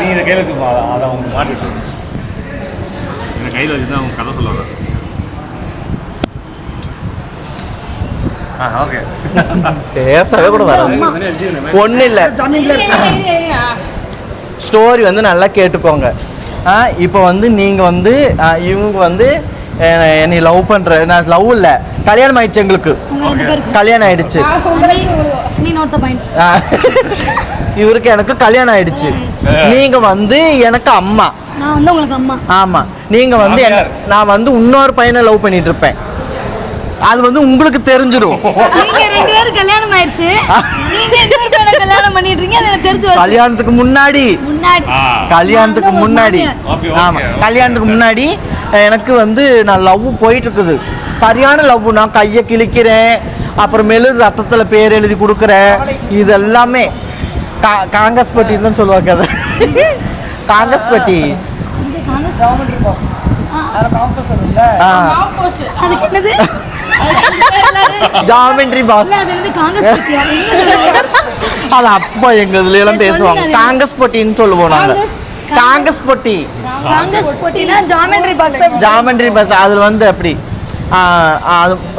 நீ இதை கையில் வச்சுக்கோ, அதை அவங்க மாட்டிட்டு என்னை கையில் வச்சு தான் அவங்க கதை சொல்லுவாங்க. ஓகே, பேசவே கூட வர ஒன்றும் இல்லை. ஸ்டோரி வந்து நல்லா கேட்டுக்கோங்க. இப்போ வந்து நீங்கள் வந்து இவங்க வந்து என்னை லவ் பண்ணுற, நான் லவ் இல்லை, கல்யாணம் ஆயிடுச்சு, எங்களுக்கு கல்யாணம் ஆயிடுச்சு. இவருக்கு எனக்கு கல்யாணம் ஆயிடுச்சு. நீங்க வந்து எனக்கு அம்மா, நான் வந்து உங்களுக்கு அம்மா. ஆமா, நீங்க வந்து நான் வந்து இன்னொரு பையனை லவ் பண்ணிட்டு இருப்பேன். அது வந்து உங்களுக்கு தெரிஞ்சிடும். நீங்க ரெண்டு பேரும் கல்யாணம் ஆயிடுச்சு, நீங்க இன்னொரு பையனை கல்யாணம் பண்ணிட்டு இருக்கீங்க, அது எனக்கு தெரிஞ்சு. கல்யாணத்துக்கு முன்னாடி கல்யாணத்துக்கு முன்னாடி ஆமா, கல்யாணத்துக்கு முன்னாடி எனக்கு வந்து நான் லவ் போயிட்டு இருக்குது, சரியான லவ். நான் கையை கிழிக்கிறேன், அப்புறமேலு ரத்தத்தில் பேர் எழுதி கொடுக்குறேன். இது எல்லாமே காங்கிரஸ் பட்டின்னு தான் சொல்லுவாங்க. அதை காங்கிரஸ் பட்டி ஜாமெண்ட்ரி பாக்ஸ், அது அப்பா எங்க இதுல எல்லாம் பேசுவாங்க. காங்கிரஸ் பட்டின்னு சொல்லுவோம் நாங்க. காங்கிரஸ் பொட்டி, ஜாமெண்ட்ரி பாக்ஸ். அதுல வந்து அப்படி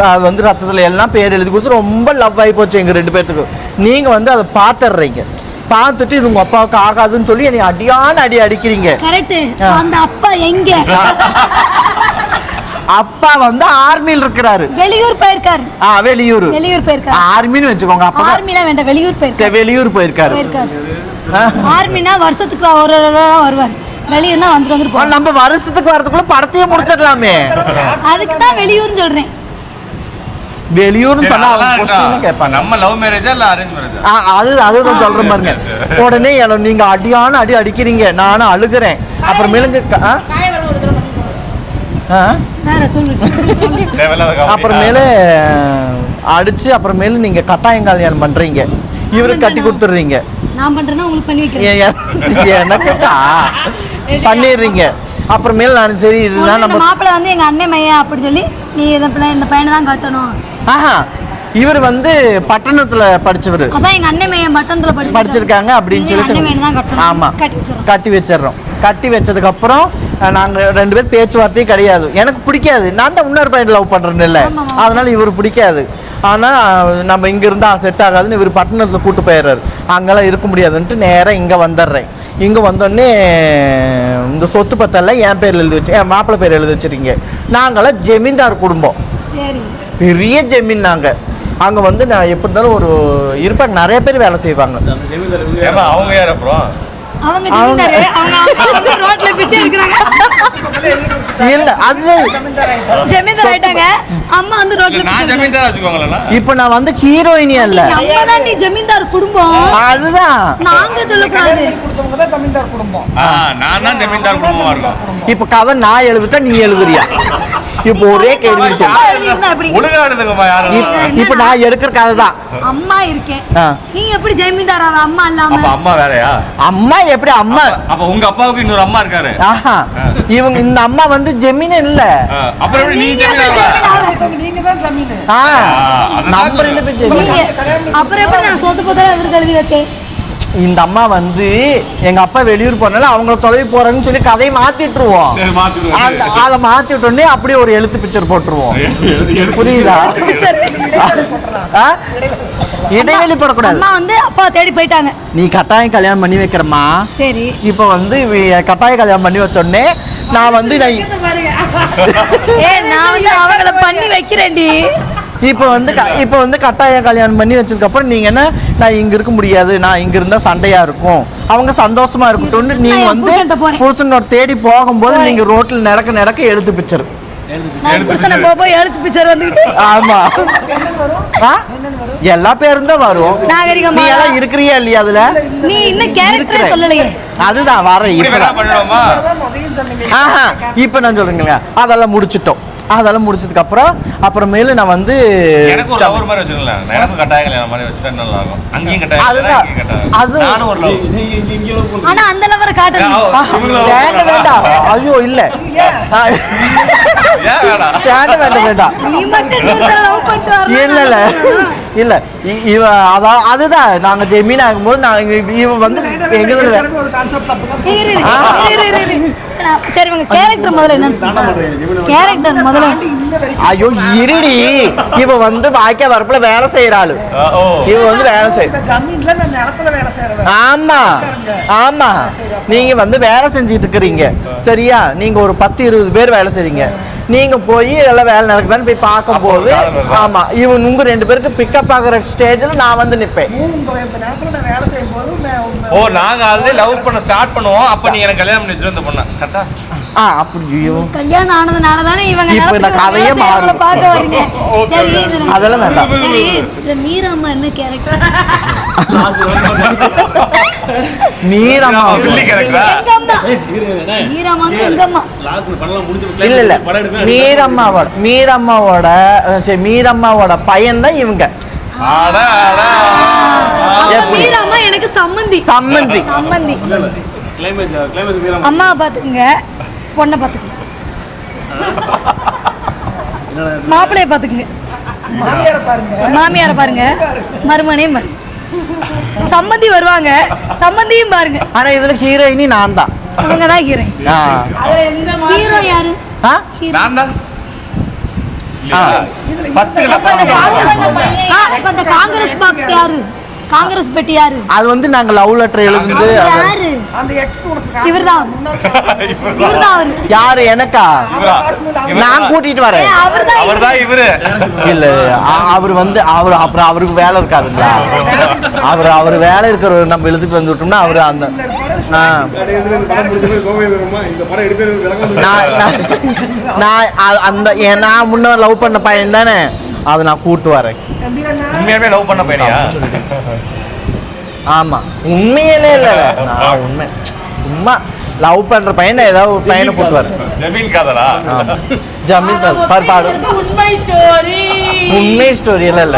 அது வந்து ரத்தத்தில் எல்லாம் பேர் எழுதி கொடுத்து ரொம்ப லவ் ஆகி போச்சு எங்கள் ரெண்டு பேர்த்துக்கு. நீங்கள் வந்து அதை பார்த்துடுறீங்க, பார்த்துட்டு இது உங்கள் அப்பாவுக்கு ஆகாதுன்னு சொல்லி என்னை அடியான அடிக்கிறீங்க. அந்த அப்பா எங்க? அப்பா வந்து ஆர்மியில் இருக்கிறாரு, வெளியூர் போயிருக்காரு. வெளியூர் போயிருக்காரு, ஆர்மின்னு வச்சுக்கோங்க. அப்பா ஆர்மிலாம் வேண்டாம், வெளியூர் போயிருக்காரு. வெளியூர் போயிருக்காரு. ஆர்மினா வருஷத்துக்கு ஒரு வருவார், வெளியூர்னா வந்து போறோம். நம்ம வருஷத்துக்கு வரதுக்குள்ள படத்தையே முடிச்சிடலாமே, அதுக்கு தான் வெளியூர்னு சொல்றேன். வெளியூர்னு சொன்னா கேட்பாங்க, நம்ம லவ் மேரேஜா இல்ல அரேஞ்ச் மேரேஜா? அதுதான் சொல்றேன் பாருங்க. உடனே நீங்க அடியான அடிக்கிறீங்க, நானும் அழுகுறேன். அப்புறமேலுங்க அப்புறமேல அடிச்சு அப்புறமேல நீங்க கட்டாயம் கல்யாணம் பண்றீங்க, இவருக்கு கட்டி கொடுத்துடுறீங்க. நான் பண்றேன்னா உங்களுக்கு பண்ணி வைக்கிறேன், எனக்குக்கா பண்ணிடுறீங்க. அப்புறமேல நான் சரி இதுதான் நம்ம மாப்பிள்ளை வந்து எங்க அண்ணன் மையன் அப்படி சொல்லி நீ இந்த பையனை தான் கட்டணும். இவர் வந்து பட்டணத்துல படிச்சவர், அதான் எங்க அண்ணன் மையன் பட்டணத்துல படிச்சிருக்காங்க அப்படின்னு சொல்லிட்டு ஆமா கட்டி வச்சிடறோம். கட்டி வச்சதுக்கு அப்புறம் நாங்க ரெண்டு பேரும் பேச்சுவார்த்தையும் கிடையாது. எனக்கு பிடிக்காது, நான் தான் இன்னொரு பையன் லவ் பண்றேன்னு இல்லை, அதனால இவர் பிடிக்காது. ஆனால் நம்ம இங்கே இருந்தால் செட் ஆகாதுன்னு இவர் பட்டணத்தில் கூட்டு போயிடுறாரு. அங்கெல்லாம் இருக்க முடியாதுன்ட்டு நேராக இங்கே வந்துடுறேன். இங்கே வந்தோடனே இந்த சொத்து பத்தெல்லாம் என் பேர் எழுதி வச்சு, என் மாப்பிள்ளை பேர் எழுதி வச்சுருக்கீங்க. நாங்களாம் ஜமீன்தார் குடும்பம், பெரிய ஜமீன். நாங்கள் அங்கே வந்து நான் எப்படி இருந்தாலும் ஒரு இருப்பாங்க, நிறைய பேர் வேலை செய்வாங்க. அவங்க யார்? அப்புறம் ரோட்ல பிச்சை எடுக்கறாங்க. இல்ல அது ஜமீன்தார் ஆயிட்டாங்க, அம்மா வந்து ரோட்ல நான் ஜமீன்தார் வச்சுக்கோங்களா? இப்போ நான் வந்து ஹீரோயினியா இல்ல, நம்ம தான் நீ ஜமீன்தார் குடும்பம். அதுதான் நாங்க சொல்லக்கூடாது, கொடுத்தவங்க தான் ஜமீன்தார் குடும்பம். நான் தான் ஜமீன்தார் குடும்பமா இருக்கோம். இப்போ கதை நான் எழுதுட்டா நீ எழுதுறியா? இப்போ ஒரே கேள்வி. இப்போ நான் எடுக்கிற கதை தான். அம்மா இருக்கேன், நீ எப்படி ஜமீன்தார் ஆவ? அம்மா இல்லாம அம்மா வேறயா? அம்மா எப்படி அம்மா? அப்ப உங்க அப்பாவுக்கு இன்னொரு அம்மா இருக்காரு. இவங்க இந்த அம்மா வந்து ஜமீன் இல்ல, அப்புறம் நீங்க தான் ஜமீன். நம்ம ரெண்டு பேர் ஜமீன். அப்புறம் எப்படி நான் சொத்து பத்திரம் அவருக்கு எழுதி வச்சேன்? இந்த அம்மா வந்து எங்க அப்பா வெளியூர் போனால அவங்கள தொலைவி போறாங்கன்னு சொல்லி கதையை மாத்திட்டுருவோம். அதை மாத்திட்டோன்னே அப்படியே ஒரு எழுத்து பிக்சர் போட்டுருவோம். புரியுதா? இடைவெளி போடக்கூடாது. அம்மா வந்து அப்பா தேடி போயிட்டாங்க, நீ கட்டாயம் கல்யாணம் பண்ணி வைக்கிறமா. சரி, இப்போ வந்து கட்டாயம் கல்யாணம் பண்ணி வச்சோடனே நான் வந்து அவங்கள பண்ணி வைக்கிறேன்டி. இப்போ வந்து கட்டாயம் கல்யாணம் பண்ணி வச்சதுக்கு அப்புறம் நீங்க என்ன, நான் இங்க இருக்க முடியாது, நான் இங்க இருந்தா சண்டையா இருக்கும், அவங்க சந்தோஷமா இருக்கட்டும், நீங்க வந்து புருஷனோட தேடி போகும்போது நீங்க ரோட்ல நடக்க எழுத்து பிக்சர் ஆமா எல்லா பேரும் தான் வரும். நீ எல்லாம் இருக்கிறியா இல்லையா அதுல? நீ இன்னும் கேரக்டர் சொல்லலையே. அதுதான் வரேன் இப்ப நான் சொல்றேங்க. அதெல்லாம் முடிச்சிட்டோம். அதெல்லாம் முடிச்சதுக்கு அப்புறமேல நான் வந்து எனக்கு ஒரு லவர் மாதிரி வச்சுக்கலாம். எனக்கு கட்டாய கல்யாணம் மாதிரி வச்சிட்டா நல்லா இருக்கும். அங்கேயும் கட்டாய அது நானும் ஒரு லவ். ஆனா அந்த லவரை காட்டணும். வேண்டாம். ஐயோ இல்ல. வேண்டாம். நீ மட்டும் இன்னொருத்தர லவ் பண்ணிட்டு வரணும். இல்ல இல்ல இவ அதுதான் நாங்க ஜெமீன் ஆகும்போது இவ வந்து எங்க ஒரு கான்செப்ட் அப்பதான் சரி உங்க கேரக்டர் முதல்ல என்னன்னு சொல்லுங்க. கேரக்டர் முதல்ல ஐயோ இருடி இவ வந்து வாய்க்கா வரப்புல வேலை செய்யறாளு. இவ வந்து வேலை செய்ய ஜமீன்ல நான் நிலத்துல வேலை செய்யறேன். ஆமா ஆமா நீங்க வந்து வேலை செஞ்சுட்டு இருக்கிறீங்க சரியா? நீங்க ஒரு 10-20 பேர் வேலை செய்றீங்க. நீங்க போய் எல்லாம் வேலை நடக்குதான்னு போய் பார்க்கும் போது ஆமா இவன் உங்க 2 பேருக்கு பிக்கப் ஆகுற ஸ்டேஜ்ல நான் வந்து நிப்பேன். உங்க நேரத்துல நான் வேலை செய்யும் போது ஓ நாங்க ஆல்ரெடி லவ் பண்ண ஸ்டார்ட் பண்ணுவோம். அப்ப நீங்க எனக்கு கல்யாணம் பண்ணி வச்சிருந்த பொண்ணா கரெக்ட்டா? அப்படியோ கல்யாணம் ஆனதுனால தானே இவங்க இப்ப இந்த கதையே மாறுது. பார்க்க வரீங்க. சரி அதெல்லாம் வேண்டாம். சரி இந்த மீராம்மா என்ன கேரக்டர்? மீராம்மா வில்லி கேரக்டரா? எங்க அம்மா. மீராம்மா வந்து எங்க அம்மா. இல்ல இல்ல மீரம்மாவோட பையன் தான் இவங்க. மீராம்மா எனக்கு சம்மந்தி. அம்மா பாத்துக்குங்க, பொண்ணை பாத்துக்குங்க, மாப்பிள்ளைய பாத்துக்குங்க, மாமியார பாருங்க, மருமனையும் பாருங்க, சம்மந்தி வருவாங்க, சம்மந்தியும் பாருங்க. ஆனா இதுல ஹீரோயினி நான் தான். அவங்க தான் ஹீரோயின். ஹீரோ யாரு? நான் தான். காங்கிரஸ் பாக்ஸ் யாரு? காங்கிரஸ் பெட்டி யாரு? அது வந்து நாங்க லவ் லெட்டர் எழுதுது. யாரு? அந்த எக்ஸ் உனக்கு இவர்தான். இவர்தான். யாரு? எனக்கா? நான் கூட்டிட்டு வரேன். அவர்தான் இவரு. இல்ல அவர் வந்து அப்புறம் அவருக்கு வேலை இருக்காதுங்களா? அவர் வேலை இருக்கிற நம்ம எழுதிட்டு வந்து விட்டோம்னா அவரு அந்த நான் முன்ன லவ் பண்ண பையன் தானே, அதை நான் கூட்டு வரேன். உண்மையாவே லவ் பண்ண பையனியா? ஆமா உண்மையிலே இல்ல, நான் உண்மை சும்மா லவ் பண்ற பையனை ஏதாவது ஒரு பையனை கூட்டு வரேன். ஜமீன் காதலா? ஜமீன் பாடு உண்மை ஸ்டோரி இல்ல.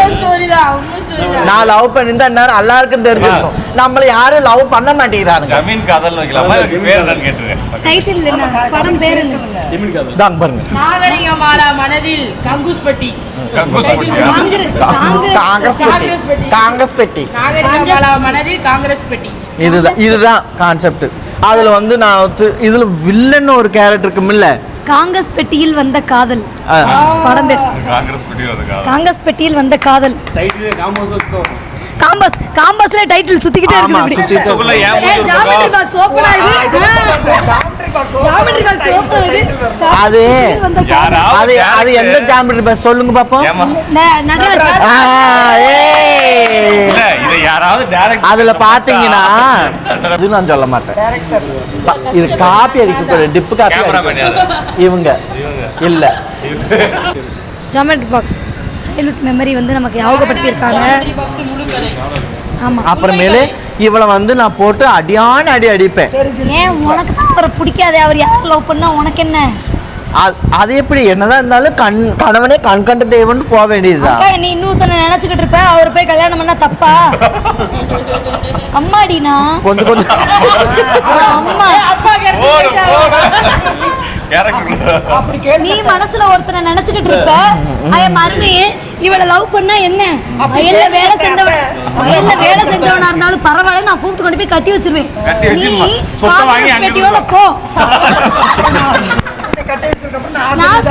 நான் லவ் பண்ணிருந்தா எல்லாரும் எல்லாருக்கும் தெரிஞ்சிருக்கும். நம்மள யாரும் லவ் பண்ண மாட்டேங்கிறாங்க. ஜமீன் காதல் வைக்கலாமா? இதுக்கு பேர் என்னன்னு கேட்டுருக்கேன். டைட்டில் என்ன? படம் பேர் என்ன? ஜமீன் காதல். தாங்க பாருங்க. நாகரிகமாலா மனதில் கங்குஸ்பட்டி. காங்கிரஸ் பெட்டி. நாகரிகமாலா மனதில் காங்கிரஸ் பெட்டி. இதுதான் கான்செப்ட். அதுல வந்து நான் இதுல வில்லன் ஒரு கேரக்டர் இருக்கும் இல்ல, காங்கிரஸ் பெட்டியில் வந்த காதல் படம் பேர். காங்கிரஸ் பெட்டியில் வந்த காதல். காம்பஸ்ல டைட்டில் சுத்திக்கிட்டே இருக்கு. ஜாமெட்ரி பாக்ஸ் ஓபன் ஆகுது. ஜாமெட்ரி பாக்ஸ் ஓபன் ஆகுது. அது எந்த ஜாமெட்ரி பாக்ஸ் சொல்லுங்க பாப்போம். நடராஜ். இல்ல இத யாராவது டைரக்ட் அதுல பாத்தீங்கன்னா இது நான் சொல்ல மாட்டேன். இது காப்பி அடிக்க டிப் காப்பி இவங்க இல்ல. ஜாமெட்ரி பாக்ஸ் சைல்ட்ஹுட் மெமரி வந்து நமக்கு ஞாபகப்படுத்தி இருக்காங்க. ஆமா. அப்புறமேலே இவளை வந்து நான் போட்டு அடியான அடிப்பேன். ஏன் உனக்கு தான் அவரை பிடிக்காதே? அவர் யார் லவ் பண்ணா உனக்கு என்ன? அது எப்படி என்னதான் இருந்தாலும் கணவனே கண் கண்ட தெய்வம்னு போக வேண்டியதுதான். நீ இன்னொருத்தனை நினைச்சுக்கிட்டு இருப்ப, அவர் போய் கல்யாணம் பண்ணா தப்பா? அம்மாடினா கொஞ்சம் அம்மா நீ மனசுல ஒருத்தனை நினைச்சுக்கிட்டு இருப்ப, மருமையே இவளை லவ் பண்ணா என்ன? வயல்ல வேலை செஞ்சவனா இருந்தாலும் பரவாயில்ல, நான் கூப்பிட்டு கொண்டு போய் கட்டி வச்சிருவேன். நீ காங்கிரஸ் பெட்டியோட போ. நான்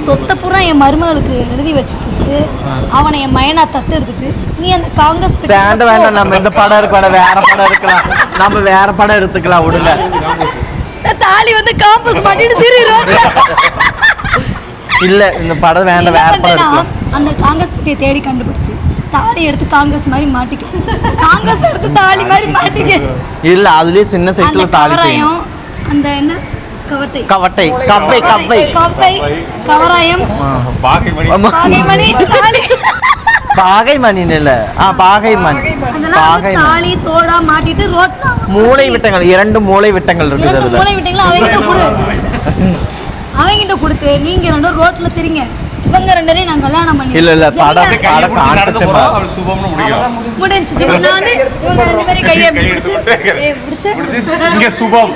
சொத்த பூரா என் மருமகளுக்கு எழுதி வச்சுட்டு அவனை என் மயனா தத்து எடுத்துட்டு நீ அந்த காங்கிரஸ் வேண்டாம் நம்ம இந்த படம் இருக்க வேற படம் இருக்கலாம், நம்ம வேற படம் எடுத்துக்கலாம் விடுங்க. தாலி வந்து காம்பஸ் மாட்டிட்டு திரிறோம். இல்ல இந்த படம் வேண்டாம், வேற படம் எடுக்கலாம். அந்த காங்கிரஸ் பெட்டியை தேடி கண்டுபிடிச்சு தாலி எடுத்து காங்கிரஸ் மாதிரி மாட்டிக்க, காங்கிரஸ் எடுத்து தாலி மாதிரி மாட்டிக்க. இல்ல அதுலயே சின்ன சைஸ்ல தாலி செய்யும். அந்த என்ன கவட்டை கவராயம் பாகைமணி தாலி பாகைமணி இல்ல தாலி தோடா மாட்டிட்டு ரோட்ல மூளை விட்டங்கள் 2 மூளை விட்டங்கள் இருக்குது. அதுல மூளை விட்டங்கள் அவங்கிட்ட கொடுத்து நீங்க 2 ரோட்ல திரிங்க. இவங்க 2 பேரையும் நான் கல்யாணம் பண்ணி இல்ல படம் அவர் சுபம்னு முடியும். முடிஞ்சிச்சு. நான் இவங்க 2 பேரையும் கையை பிடிச்சு இங்க சுபம்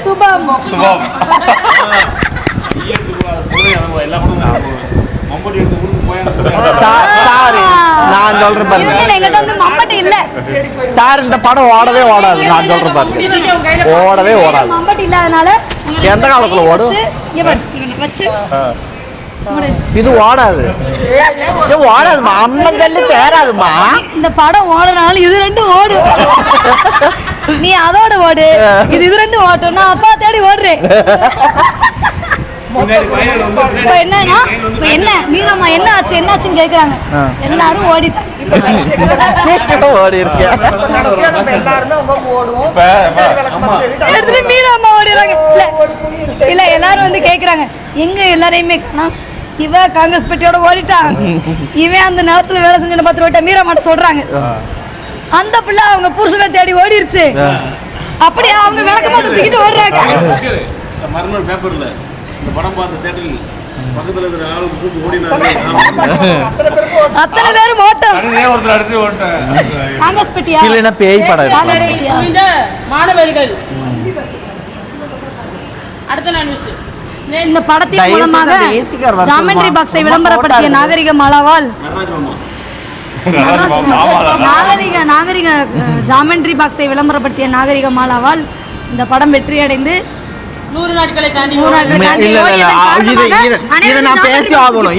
சாரி நான் சொல்றேன் பாருங்க. இது என்கிட்ட வந்து மம்பட்டி இல்ல சார் இந்த படம் ஓடவே ஓடாது. நான் சொல்றேன் பாருங்க, ஓடவே ஓடாது. மம்பட்டி இல்லாதனால எந்த காலத்துல ஓடும்? இங்க பாரு, இங்க வச்சு இது ஓடாது. இது ஓடாதுமா, அம்மன் கல்லு சேராதுமா. இந்த படம் ஓடுறனால இது ரெண்டும் ஓடும். நீ அதோட ஓடு, இது ரெண்டும் ஓட்டும். நான் அப்பா தேடி ஓடுறேன். இப்ப என்னன்னா, இப்ப என்ன மீராமா என்ன ஆச்சுன்னு கேக்குறாங்க. எல்லாரும் ஓடிட்டாங்க. ஓடி இருக்கியா? கடைசியா நம்ம எல்லாருமே ஓடுவோம். எடுத்துட்டு மீராமா ஓடிடுறாங்க. இல்ல எல்லாரும் வந்து கேக்குறாங்க, எங்க எல்லாரையுமே காணோம். இவ காங்கிரஸ் பெட்டியோட ஓடிட்டான், இவன் அந்த நேரத்துல வேலை செஞ்சு பார்த்து ஓட்ட மீராமாட்ட சொல்றாங்க. அந்த பிள்ளை அவங்க புருஷனை தேடி ஓடிருச்சு. அப்படியே அவங்க விளக்க பார்த்து தூக்கிட்டு ஓடுறாங்க. மறுநாள் பேப்பர்ல இந்த படம் பார்த்த தேட்டரில் பக்கத்துல இருக்கிற ஆளு கூப்பிட்டு ஓடினாங்க. அத்தனை பேரும் ஓட்டம். ஒருத்தர் அடுத்து ஓட்டேன். காங்கிரஸ் பெட்டியா இல்லைன்னா பேய் படம். காங்கிரஸ் பெட்டியா? புரிந்த மாணவர்கள் அடுத்த நான் நியூஸ். இந்த படத்தின் மூலமாக ஜாமெண்ட்ரி பாக்ஸை விளம்பரப்படுத்திய நாகரிக மாலாவால் நாகரிக ஜாமெண்ட்ரி பாக்ஸை விளம்பரப்படுத்திய நாகரிக மாலாவால் இந்த படம் வெற்றி அடைந்து 100 நாட்களை தாண்டி நான் பேசி ஆகணும்.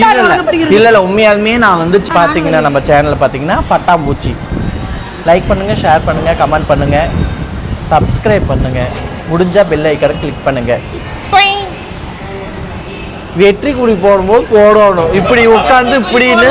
இல்ல உண்மையாலுமே நான் வந்து பாத்தீங்கன்னா நம்ம சேனல்ல பாத்தீங்கன்னா பட்டாம்பூச்சி லைக் பண்ணுங்க, ஷேர் பண்ணுங்க, கமெண்ட் பண்ணுங்க, சப்ஸ்கிரைப் பண்ணுங்க, முடிஞ்சா பெல் ஐக்கனை கிளிக் பண்ணுங்க. வெற்றி குடி போடும்போது போடணும். இப்படி உட்காந்து இப்படின்னு